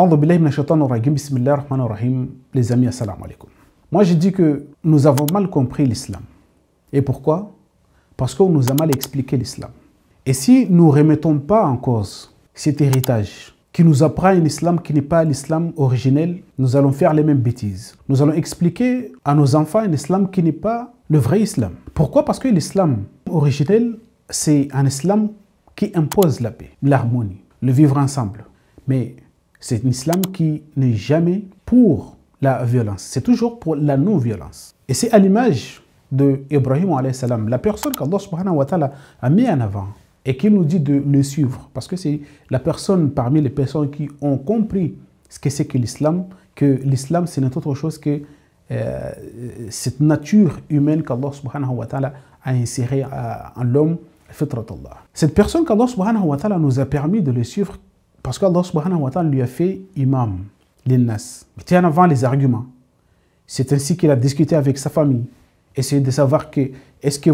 A'udhu billahi minash shaitanir rajim, bismillahir rahmanir rahim. Les amis, assalamu alaikum. Moi, je dis que nous avons mal compris l'islam. Et pourquoi? Parce qu'on nous a mal expliqué l'islam. Et si nous ne remettons pas en cause cet héritage qui nous apprend un islam qui n'est pas l'islam originel, nous allons faire les mêmes bêtises. Nous allons expliquer à nos enfants un islam qui n'est pas le vrai islam. Pourquoi? Parce que l'islam originel, c'est un islam qui impose la paix, l'harmonie, le vivre ensemble. Mais c'est un islam qui n'est jamais pour la violence. C'est toujours pour la non-violence. Et c'est à l'image de Ibrahim alayhi salam, la personne qu'Allah subhanahu wa ta'ala a mis en avant et qui nous dit de le suivre. Parce que c'est la personne parmi les personnes qui ont compris ce que c'est que l'islam ce n'est autre chose que cette nature humaine qu'Allah subhanahu wa ta'ala a insérée en l'homme, fitratullah. Cette personne qu'Allah subhanahu wa ta'ala nous a permis de le suivre parce qu'Allah subhanahu wa ta'ala lui a fait imam, l'innas. Il tient en avant les arguments. C'est ainsi qu'il a discuté avec sa famille. Essayez de savoir est-ce que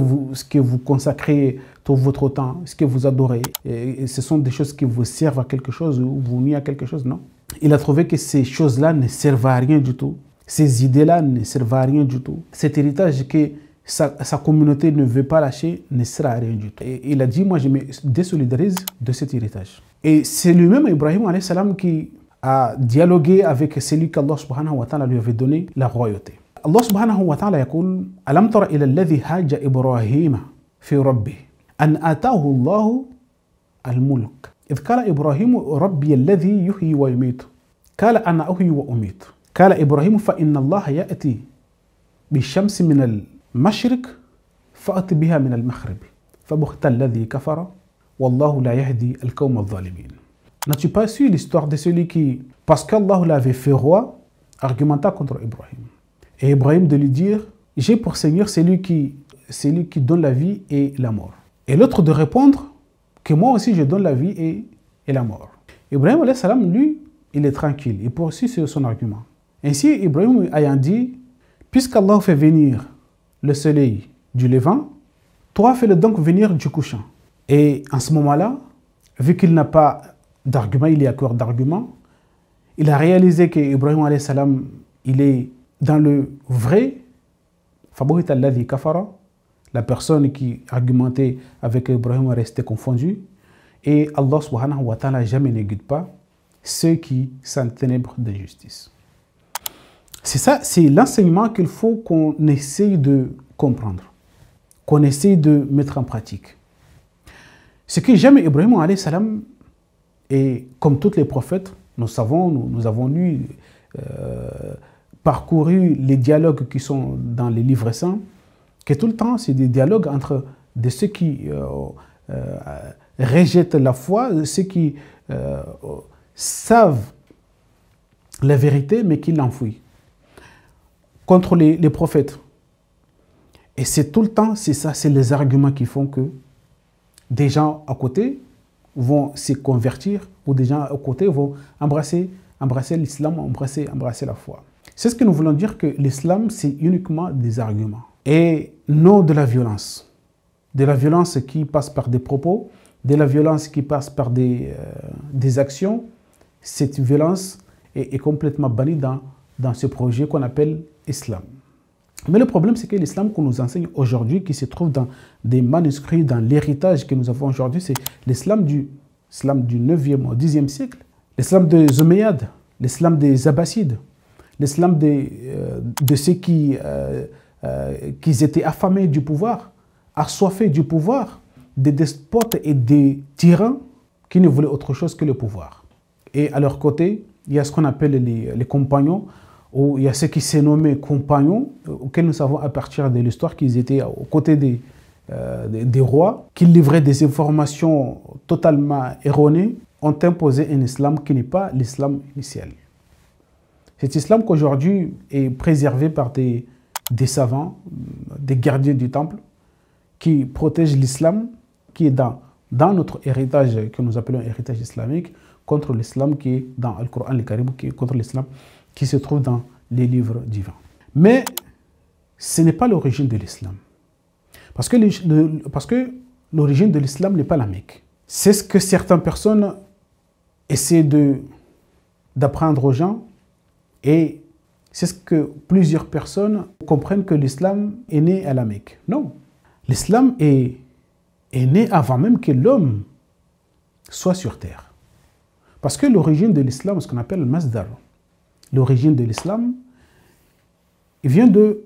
vous consacrez tout votre temps, est-ce que vous adorez, et ce sont des choses qui vous servent à quelque chose ou vous nuisent à quelque chose, non. Il a trouvé que ces choses-là ne servent à rien du tout. Ces idées-là ne servent à rien du tout. Cet héritage que sa communauté ne veut pas lâcher ne sert à rien du tout. Et il a dit, moi je me désolidarise de cet héritage. Et c'est lui-même, Ibrahim alayhi salam, qui a dialogué avec celui qu'Allah subhanahu wa ta'ala lui avait donné la royauté. Allah subhanahu wa ta'ala يقول ألم تر إلى الذي حاج إبراهيم في ربه أن آتاه الله الملك إذ قال إبراهيم ربي الذي يحيي ويميت قال أنا أحيي وأميت قال إبراهيم فإن الله يأتي بالشمس من المشرق فأت بها من المغرب فبهت الذي كفر والله لا يهدي القوم الظالمين. N'as-tu pas su l'histoire de celui qui, parce qu'Allah l'avait fait roi, argumenta contre Ibrahim? Et Ibrahim de lui dire, j'ai pour Seigneur celui qui donne la vie et la mort. Et l'autre de répondre que moi aussi je donne la vie et la mort. Ibrahim alayhi salam, lui, il est tranquille, il poursuit sur son argument. Ainsi, Ibrahim ayant dit, puisqu'Allah fait venir le soleil du levant, toi fais-le donc venir du couchant. Et en ce moment-là, vu qu'il n'a pas d'argument, il est à court d'argument, il a réalisé que Ibrahim alayhi salam, il est dans le vrai, la personne qui argumentait avec Ibrahim restait confondue, et Allah subhanahu wa ta'ala jamais ne guide pas ceux qui s'enténèbrent de justice. C'est ça, c'est l'enseignement qu'il faut qu'on essaye de comprendre, qu'on essaye de mettre en pratique. Ce que j'aime Ibrahim alayhi salam, et comme tous les prophètes, nous avons lu parcouru les dialogues qui sont dans les livres saints, que tout le temps, c'est des dialogues entre ceux qui rejettent la foi, ceux qui savent la vérité, mais qui l'enfouissent, contre les prophètes. Et c'est tout le temps, c'est ça, c'est les arguments qui font que des gens à côté vont se convertir, ou des gens à côté vont embrasser l'islam, embrasser la foi. C'est ce que nous voulons dire, que l'islam, c'est uniquement des arguments et non de la violence. De la violence qui passe par des propos, de la violence qui passe par des actions. Cette violence est complètement bannie dans ce projet qu'on appelle islam. Mais le problème, c'est que l'islam qu'on nous enseigne aujourd'hui, qui se trouve dans des manuscrits, dans l'héritage que nous avons aujourd'hui, c'est l'islam du 9e au 10e siècle, l'islam des Omeyyades, l'islam des Abbassides, l'islam de ceux qui étaient affamés du pouvoir, assoiffés du pouvoir, des despotes et des tyrans qui ne voulaient autre chose que le pouvoir. Et à leur côté, il y a ce qu'on appelle les compagnons, ou il y a ceux qui s'est nommé compagnons, auxquels nous savons à partir de l'histoire qu'ils étaient aux côtés des rois, qui livraient des informations totalement erronées, ont imposé un islam qui n'est pas l'islam initial. Cet islam qu'aujourd'hui est préservé par des savants, des gardiens du temple, qui protègent l'islam, qui est dans notre héritage, que nous appelons héritage islamique, contre l'islam qui est dans le Coran, le Karim, contre l'islam qui se trouve dans les livres divins. Mais ce n'est pas l'origine de l'islam. Parce que l'origine de l'islam n'est pas la Mecque. C'est ce que certaines personnes essaient de d'apprendre aux gens et c'est ce que plusieurs personnes comprennent que l'islam est né à la Mecque. Non, l'islam est né avant même que l'homme soit sur terre. Parce que l'origine de l'islam, ce qu'on appelle le masdar, l'origine de l'islam, il vient de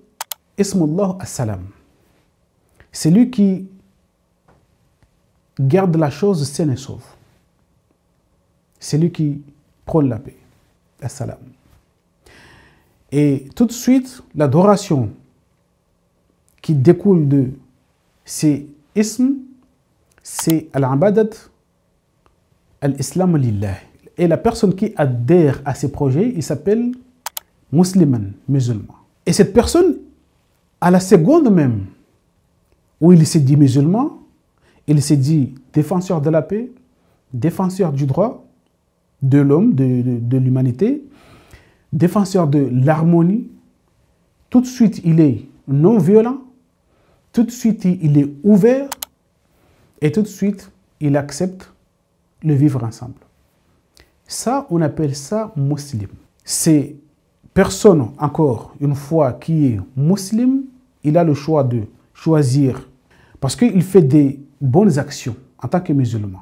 Ismullah as-Salam. C'est lui qui garde la chose saine et sauve. C'est lui qui prône la paix. As-Salam. Et tout de suite, l'adoration qui découle de ces isms, c'est al-abadat al-islam lillah. Et la personne qui adhère à ces projets, il s'appelle musulman, musulman. Et cette personne, à la seconde même où il s'est dit musulman, il s'est dit défenseur de la paix, défenseur du droit de l'homme, de l'humanité, défenseur de l'harmonie. Tout de suite, il est non violent. Tout de suite, il est ouvert. Et tout de suite, il accepte le vivre ensemble. Ça, on appelle ça musulman. C'est personne, encore une fois, qui est musulman, il a le choix de choisir, parce qu'il fait des bonnes actions en tant que musulman.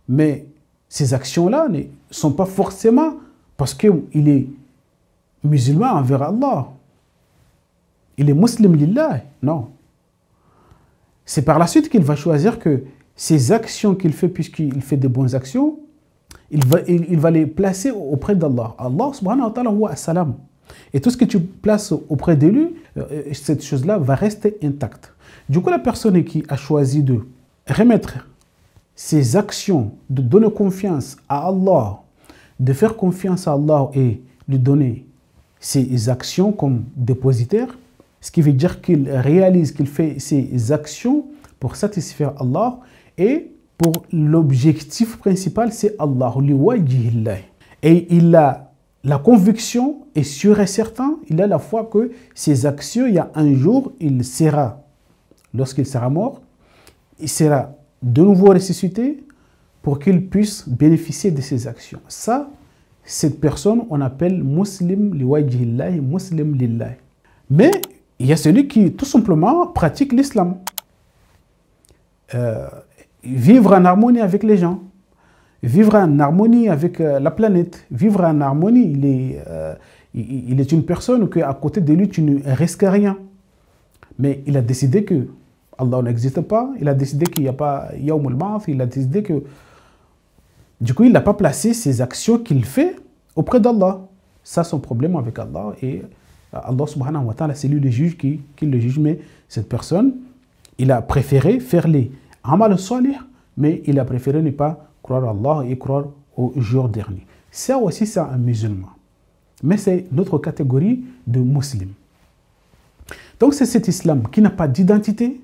Mais ces actions-là ne sont pas forcément parce qu'il est musulman envers Allah. Il est musulman lillah. Non. C'est par la suite qu'il va choisir que ces actions qu'il fait, puisqu'il fait des bonnes actions, il va les placer auprès d'Allah. Allah subhanahu wa ta'ala huwa as-salam. Et tout ce que tu places auprès de lui, cette chose-là va rester intacte. Du coup, la personne qui a choisi de remettre ses actions, de donner confiance à Allah, de faire confiance à Allah et lui donner ses actions comme dépositaire, ce qui veut dire qu'il réalise qu'il fait ses actions pour satisfaire Allah et pour l'objectif principal, c'est Allah. Et il a la conviction est sûr et certain, il a la foi que ses actions, il y a un jour, lorsqu'il sera mort, il sera de nouveau ressuscité pour qu'il puisse bénéficier de ses actions. Ça, cette personne, on appelle muslim liwajhillahi, muslim lillah. Mais il y a celui qui tout simplement pratique l'islam. Vivre en harmonie avec les gens, vivre en harmonie avec la planète, vivre en harmonie, il est une personne qu'à côté de lui, tu ne risques rien. Mais il a décidé que Allah n'existe pas, il a décidé qu'il n'y a pas Yawm al-Ba'ath, il a décidé que... Du coup, il n'a pas placé ses actions qu'il fait auprès d'Allah. Ça, son problème avec Allah. Et Allah subhanahu wa ta'ala, c'est lui le juge qui le juge. Mais cette personne, il a préféré faire les amal salih, mais il a préféré ne pas croire à Allah et croire au jour dernier. Ça aussi, c'est un musulman. Mais c'est notre catégorie de musulmans. Donc, c'est cet islam qui n'a pas d'identité.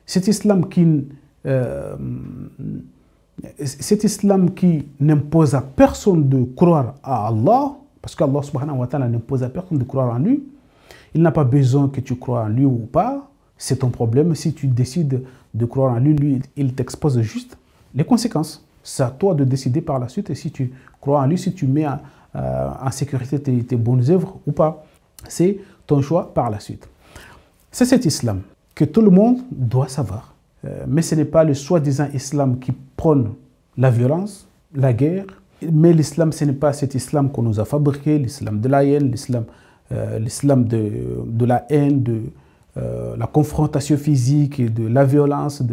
Cet islam qui n'impose à personne de croire à Allah, parce qu'Allah subhanahu wa ta'ala n'impose à personne de croire en lui. Il n'a pas besoin que tu crois en lui ou pas. C'est ton problème. Si tu décides de croire en lui, lui, il t'expose juste les conséquences. C'est à toi de décider par la suite si tu crois en lui, si tu mets en sécurité tes bonnes œuvres ou pas. C'est ton choix par la suite. C'est cet islam que tout le monde doit savoir. Mais ce n'est pas le soi-disant islam qui prône la violence, la guerre. Mais l'islam, ce n'est pas cet islam qu'on nous a fabriqué, l'islam de la haine, l'islam de la haine, de la confrontation physique, et de la violence.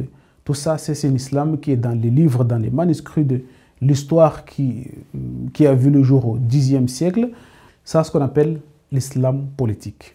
Tout ça, c'est un islam qui est dans les livres, dans les manuscrits de l'histoire qui a vu le jour au Xe siècle. C'est ce qu'on appelle l'islam politique.